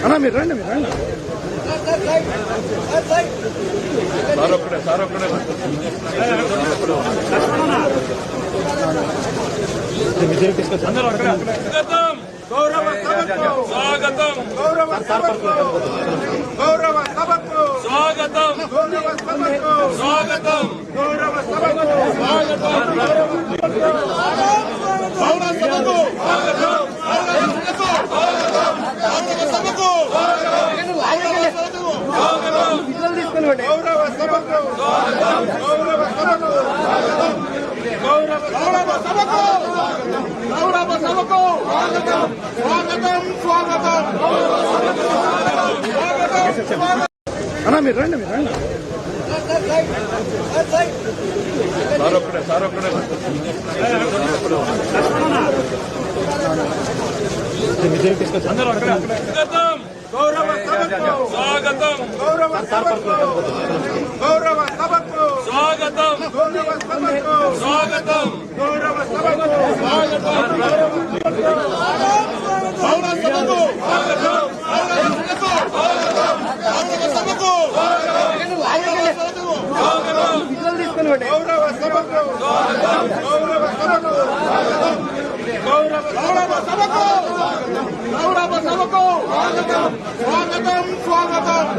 అన్నా మీరు రండి సార్ ఒక్కడే విజయం తీసుకొచ్చి అందరూ గౌరవ స్వాగతం గౌరవ సభకు స్వాగతం గౌరవ సభకు స్వాగతం గౌరవ సభకు స్వాగతం గౌరవ సభకు గౌరవ సభకు అన్నా మీరు రండి సార్ ఒక్కడే విజయం తీసుకొచ్చి అందరూ గౌరవ సభకు స్వాగతం గౌరవ సభకు స్వాగతం గౌరవ సభకు స్వాగతం గౌరవ సభకు స్వాగతం గౌరవ సభకు గౌరవ సభకు స్వాగతం స్వాగతం